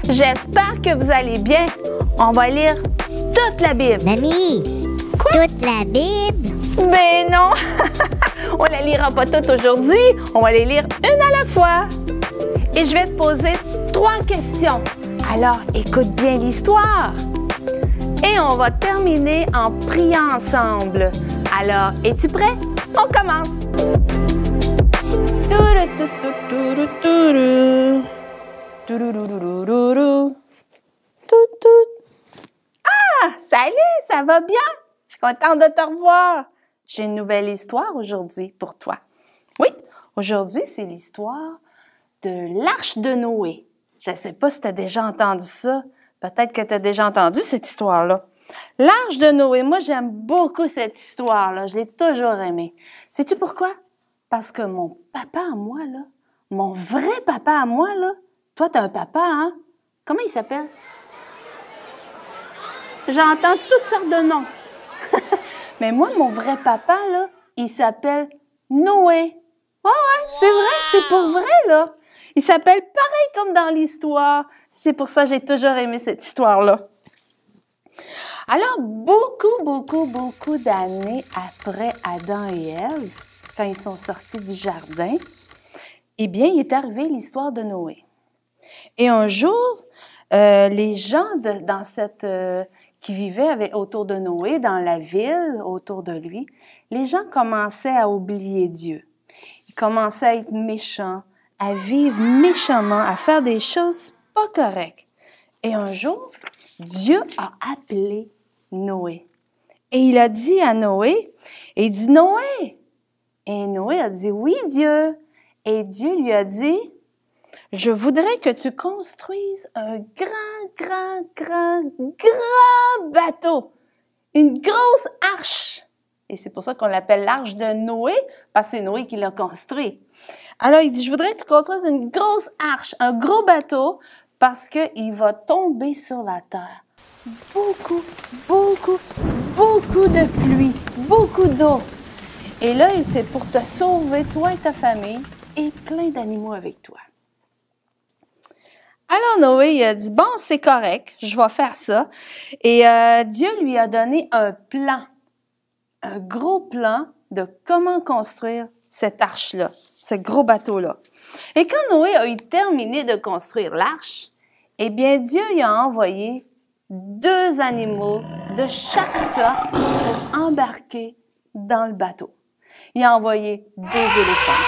J'espère que vous allez bien. On va lire toute la Bible. Mamie, Quoi? toute la Bible? Ben non! On la lira pas toute aujourd'hui. On va les lire une à la fois. Et je vais te poser 3 questions. Alors, écoute bien l'histoire. Et on va terminer en priant ensemble. Alors, es-tu prêt? On commence! Ah! Salut! Ça va bien? Je suis contente de te revoir. J'ai une nouvelle histoire aujourd'hui pour toi. Oui, aujourd'hui, c'est l'histoire de l'Arche de Noé. Je ne sais pas si tu as déjà entendu ça. Peut-être que tu as déjà entendu cette histoire-là. L'Arche de Noé, moi, j'aime beaucoup cette histoire-là. Je l'ai toujours aimée. Sais-tu pourquoi? Parce que mon papa à moi, là, mon vrai papa à moi, là, toi, tu as un papa, hein? Comment il s'appelle? J'entends toutes sortes de noms. Mais moi, mon vrai papa, là, il s'appelle Noé. Ouais, c'est vrai, c'est pour vrai, là. Il s'appelle pareil comme dans l'histoire. C'est pour ça que j'ai toujours aimé cette histoire-là. Alors, beaucoup d'années après Adam et Ève, quand ils sont sortis du jardin, eh bien, il est arrivé l'histoire de Noé. Et un jour, les gens qui vivaient autour de Noé, dans la ville, autour de lui, les gens commençaient à oublier Dieu. Ils commençaient à être méchants, à vivre méchamment, à faire des choses pas correctes. Et un jour, Dieu a appelé Noé. Et il a dit à Noé, il dit « Noé! » Et Noé a dit « Oui, Dieu! » Et Dieu lui a dit « Je voudrais que tu construises un grand bateau, une grosse arche. » Et c'est pour ça qu'on l'appelle l'arche de Noé, parce que c'est Noé qui l'a construit. Alors, il dit, je voudrais que tu construises une grosse arche, un gros bateau, parce qu'il va tomber sur la terre. Beaucoup de pluie, beaucoup d'eau. Et là, c'est pour te sauver, toi et ta famille, et plein d'animaux avec toi. Alors Noé, il a dit, bon, c'est correct, je vais faire ça. Et Dieu lui a donné un plan, un gros plan de comment construire cette arche-là, ce gros bateau-là. Et quand Noé a eu terminé de construire l'arche, eh bien, Dieu lui a envoyé 2 animaux de chaque sorte pour embarquer dans le bateau. Il a envoyé 2 éléphants,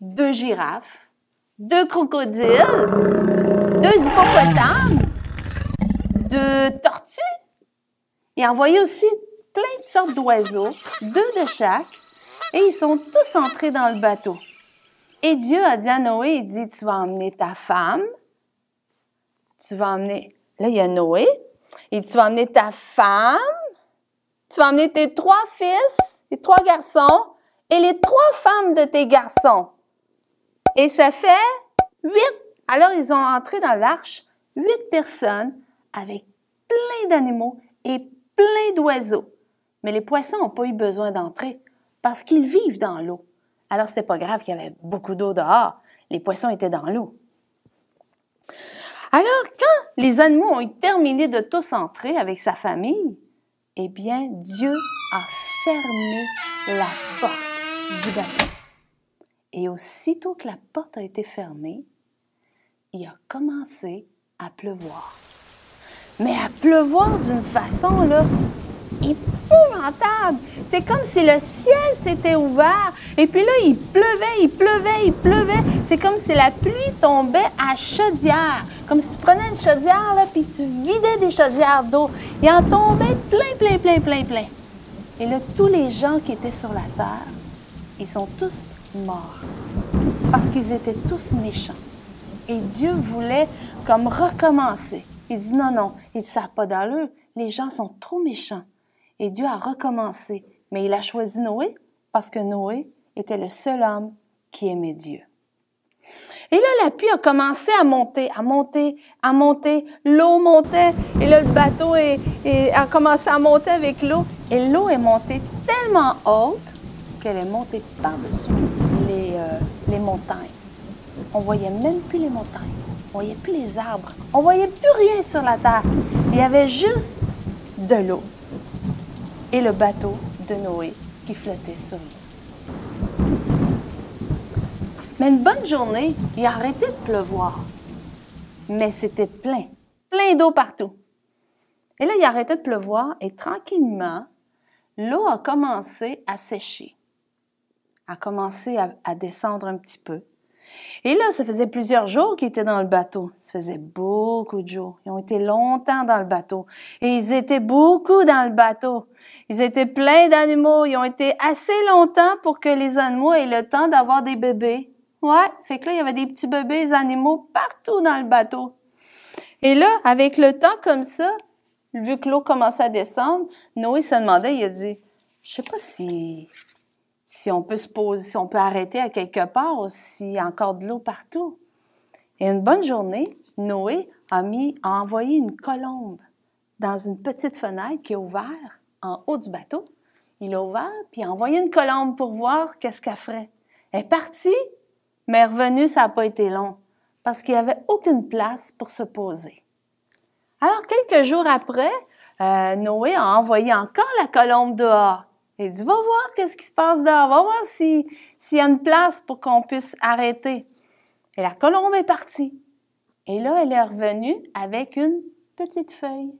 2 girafes, 2 crocodiles, 2 hippopotames, 2 tortues. Il a envoyé aussi plein de sortes d'oiseaux, 2 de chaque, et ils sont tous entrés dans le bateau. Et Dieu a dit à Noé, il dit, tu vas emmener ta femme, tu vas emmener, là il y a Noé, et tu vas emmener ta femme, tu vas emmener tes 3 fils, tes 3 garçons, et les 3 femmes de tes garçons. Et ça fait 8. Alors ils ont entré dans l'arche, 8 personnes avec plein d'animaux et plein d'oiseaux. Mais les poissons n'ont pas eu besoin d'entrer parce qu'ils vivent dans l'eau. Alors, c'était pas grave qu'il y avait beaucoup d'eau dehors. Les poissons étaient dans l'eau. Alors, quand les animaux ont terminé de tous entrer avec sa famille, eh bien, Dieu a fermé la porte du bateau. Et aussitôt que la porte a été fermée, il a commencé à pleuvoir. Mais à pleuvoir d'une façon, là, épouvantable. C'est comme si le ciel s'était ouvert. Et puis là, il pleuvait. C'est comme si la pluie tombait à chaudière. Comme si tu prenais une chaudière, là, puis tu vidais des chaudières d'eau. Il en tombait plein. Et là, tous les gens qui étaient sur la terre, ils sont tous morts. Parce qu'ils étaient tous méchants. Et Dieu voulait comme recommencer. Il dit non, il dit ça n'a pas d'allure. Les gens sont trop méchants. Et Dieu a recommencé. Mais il a choisi Noé parce que Noé était le seul homme qui aimait Dieu. Et là, la pluie a commencé à monter. L'eau montait. Et là, le bateau a commencé à monter avec l'eau. Et l'eau est montée tellement haute qu'elle est montée par-dessus les montagnes. On voyait même plus les montagnes. On voyait plus les arbres. On voyait plus rien sur la terre. Il y avait juste de l'eau. Et le bateau de Noé qui flottait sur l'eau. Mais une bonne journée, il a arrêté de pleuvoir. Mais c'était plein d'eau partout. Et là, il a arrêté de pleuvoir et tranquillement, l'eau a commencé à sécher, a commencé à descendre un petit peu. Et là, ça faisait plusieurs jours qu'ils étaient dans le bateau. Ça faisait beaucoup de jours. Ils ont été longtemps dans le bateau. Et ils étaient beaucoup dans le bateau. Ils étaient pleins d'animaux. Ils ont été assez longtemps pour que les animaux aient le temps d'avoir des bébés. Ouais, fait que là, il y avait des petits bébés, des animaux partout dans le bateau. Et là, avec le temps comme ça, vu que l'eau commençait à descendre, Noé se demandait, il a dit, je sais pas si on peut se poser, si on peut arrêter à quelque part ou s'il y a encore de l'eau partout. Et une bonne journée, Noé a envoyé une colombe dans une petite fenêtre qui est ouverte en haut du bateau. Il a ouvert, puis il a envoyé une colombe pour voir qu'est-ce qu'elle ferait. Elle est partie, mais elle est revenue, ça n'a pas été long, parce qu'il n'y avait aucune place pour se poser. Alors, quelques jours après, Noé a envoyé encore la colombe dehors. Il dit, va voir qu'est-ce qui se passe dehors, va voir s'il y a une place pour qu'on puisse arrêter. Et la colombe est partie. Et là, elle est revenue avec une petite feuille.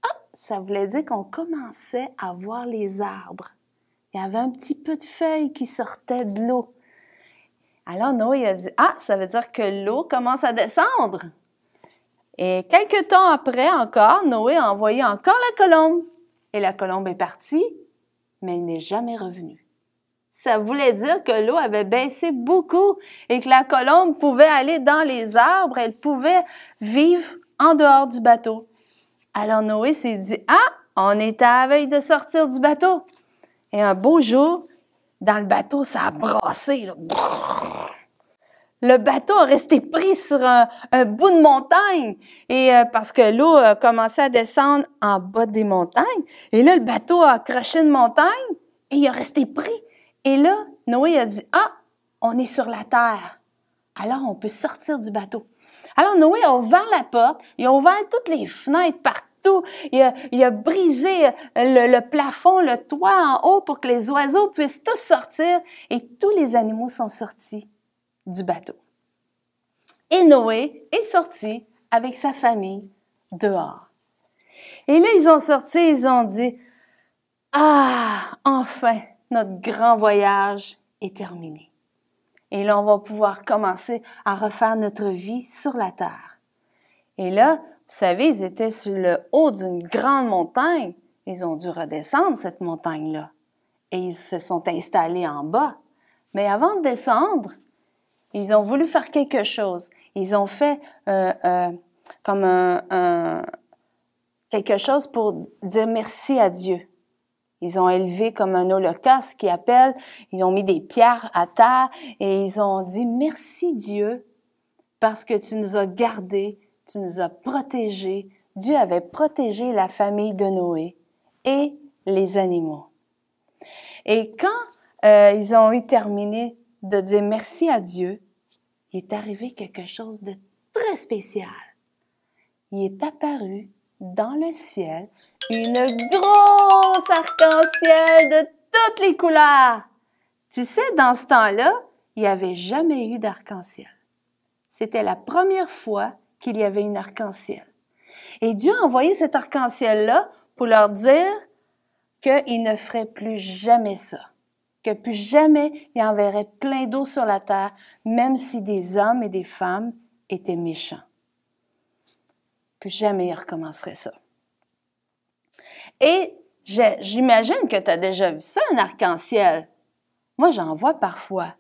Ah, ça voulait dire qu'on commençait à voir les arbres. Il y avait un petit peu de feuilles qui sortaient de l'eau. Alors, Noé a dit, ah, ça veut dire que l'eau commence à descendre. Et quelques temps après encore, Noé a envoyé encore la colombe. Et la colombe est partie, mais elle n'est jamais revenue. Ça voulait dire que l'eau avait baissé beaucoup et que la colombe pouvait aller dans les arbres, elle pouvait vivre en dehors du bateau. Alors Noé s'est dit, ah, on est à la veille de sortir du bateau. Et un beau jour, dans le bateau, ça a brassé. Là. Le bateau a resté pris sur un bout de montagne et parce que l'eau a commencé à descendre en bas des montagnes. Et là, le bateau a accroché une montagne et il a resté pris. Et là, Noé a dit, ah, on est sur la terre. Alors, on peut sortir du bateau. Alors, Noé a ouvert la porte, il a ouvert toutes les fenêtres partout, il a brisé le plafond, le toit en haut pour que les oiseaux puissent tous sortir et tous les animaux sont sortis du bateau. Et Noé est sorti avec sa famille dehors. Et là, ils ont sorti, ils ont dit, « Ah, enfin, notre grand voyage est terminé. Et là, on va pouvoir commencer à refaire notre vie sur la terre. » Et là, vous savez, ils étaient sur le haut d'une grande montagne. Ils ont dû redescendre cette montagne-là. Et ils se sont installés en bas. Mais avant de descendre, ils ont voulu faire quelque chose. Ils ont fait comme quelque chose pour dire merci à Dieu. Ils ont élevé comme un holocauste qui appelle. Ils ont mis des pierres à terre et ils ont dit merci Dieu parce que tu nous as gardés, tu nous as protégés. Dieu avait protégé la famille de Noé et les animaux. Et quand ils ont eu terminé de dire merci à Dieu, il est arrivé quelque chose de très spécial. Il est apparu dans le ciel une grosse arc-en-ciel de toutes les couleurs. Tu sais, dans ce temps-là, il n'y avait jamais eu d'arc-en-ciel. C'était la première fois qu'il y avait une arc-en-ciel. Et Dieu a envoyé cet arc-en-ciel-là pour leur dire qu'il ne ferait plus jamais ça. Que plus jamais il enverrait plein d'eau sur la terre, même si des hommes et des femmes étaient méchants. Plus jamais il recommencerait ça. Et j'imagine que tu as déjà vu ça, un arc-en-ciel. Moi, j'en vois parfois.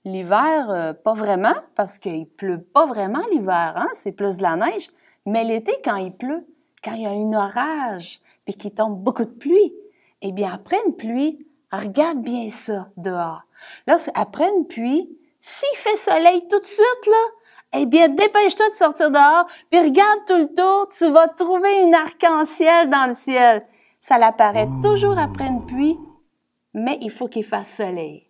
L'hiver, pas vraiment, parce qu'il pleut pas vraiment l'hiver, hein? C'est plus de la neige. Mais l'été, quand il pleut, quand il y a un orage, puis qu'il tombe beaucoup de pluie, eh bien, après une pluie, regarde bien ça dehors. Là, après une pluie, s'il fait soleil tout de suite, là, eh bien, dépêche-toi de sortir dehors, puis regarde tout le tour, tu vas trouver une arc-en-ciel dans le ciel. Ça l'apparaît toujours après une pluie, mais il faut qu'il fasse soleil.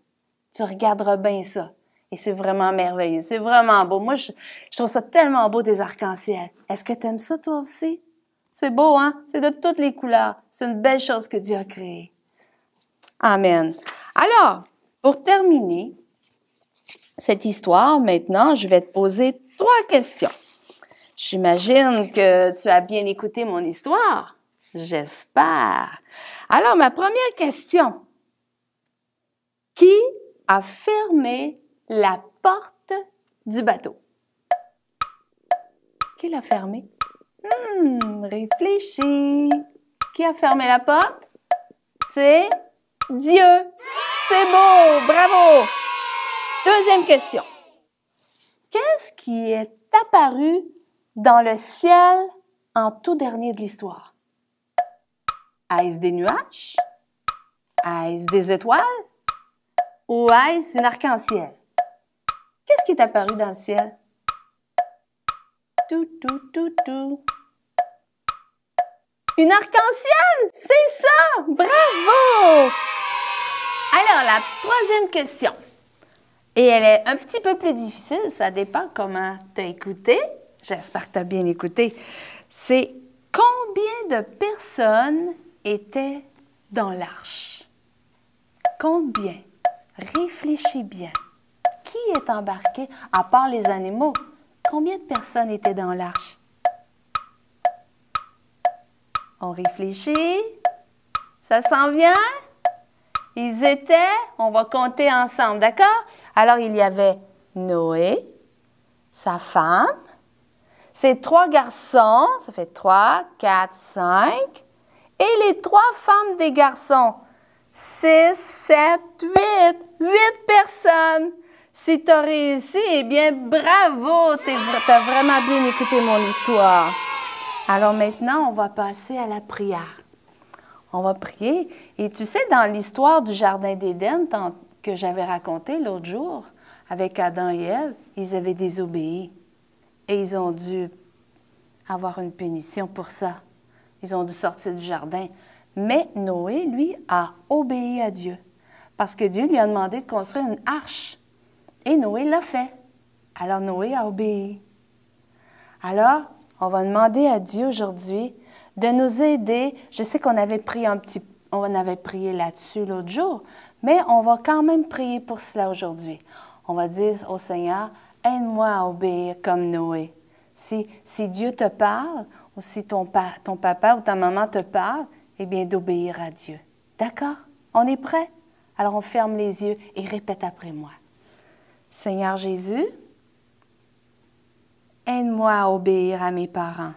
Tu regarderas bien ça. Et c'est vraiment merveilleux, c'est vraiment beau. Moi, je trouve ça tellement beau des arcs-en-ciel. Est-ce que tu aimes ça toi aussi? C'est beau, hein? C'est de toutes les couleurs. C'est une belle chose que Dieu a créée. Amen. Alors, pour terminer cette histoire, maintenant, je vais te poser 3 questions. J'imagine que tu as bien écouté mon histoire. J'espère. Alors, ma première question. Qui a fermé la porte du bateau? Qui l'a fermée? Réfléchis. Qui a fermé la porte? C'est Dieu. C'est beau. Bravo. Deuxième question. Qu'est-ce qui est apparu dans le ciel en tout dernier de l'histoire? Est-ce des nuages? Est-ce des étoiles? Ou est-ce une arc-en-ciel? Qu'est-ce qui est apparu dans le ciel? Tout. Une arc-en-ciel! C'est ça! Bravo! Alors, la troisième question. Et elle est un petit peu plus difficile, ça dépend comment tu as écouté. J'espère que tu as bien écouté. C'est combien de personnes étaient dans l'arche? Combien? Réfléchis bien. Qui est embarqué, à part les animaux? Combien de personnes étaient dans l'arche? On réfléchit. Ça s'en vient? Ils étaient, on va compter ensemble, d'accord? Alors, il y avait Noé, sa femme, ses 3 garçons, ça fait 3, 4, 5, et les 3 femmes des garçons. 6, 7, 8 personnes. Si tu as réussi, eh bien, bravo! Tu as vraiment bien écouté mon histoire. Alors maintenant, on va passer à la prière. On va prier. Et tu sais, dans l'histoire du Jardin d'Éden que j'avais raconté l'autre jour, avec Adam et Ève, ils avaient désobéi. Et ils ont dû avoir une punition pour ça. Ils ont dû sortir du jardin. Mais Noé, lui, a obéi à Dieu. Parce que Dieu lui a demandé de construire une arche. Et Noé l'a fait. Alors Noé a obéi. Alors, on va demander à Dieu aujourd'hui de nous aider. Je sais qu'on avait prié on avait prié là-dessus l'autre jour, mais on va quand même prier pour cela aujourd'hui. On va dire au Seigneur, aide-moi à obéir comme Noé. Si Dieu te parle, ou si ton papa ou ta maman te parle, eh bien d'obéir à Dieu. D'accord? On est prêt? Alors on ferme les yeux et répète après moi. Seigneur Jésus, aide-moi à obéir à mes parents.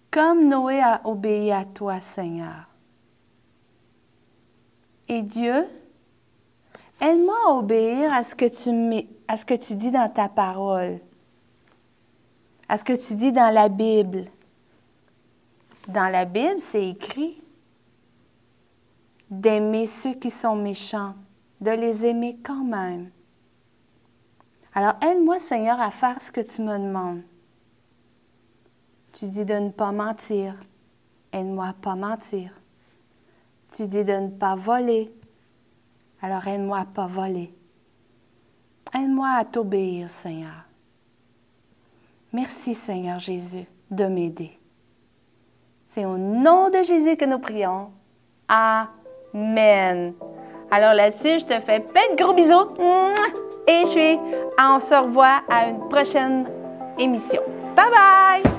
Comme Noé a obéi à toi, Seigneur. Et Dieu, aide-moi à obéir à ce que tu dis dans ta parole, à ce que tu dis dans la Bible. Dans la Bible, c'est écrit d'aimer ceux qui sont méchants, de les aimer quand même. Alors, aide-moi, Seigneur, à faire ce que tu me demandes. Tu dis de ne pas mentir. Aide-moi à ne pas mentir. Tu dis de ne pas voler. Alors, aide-moi à ne pas voler. Aide-moi à t'obéir, Seigneur. Merci, Seigneur Jésus, de m'aider. C'est au nom de Jésus que nous prions. Amen. Alors là-dessus, je te fais plein de gros bisous. Et on se revoit à une prochaine émission. Bye bye!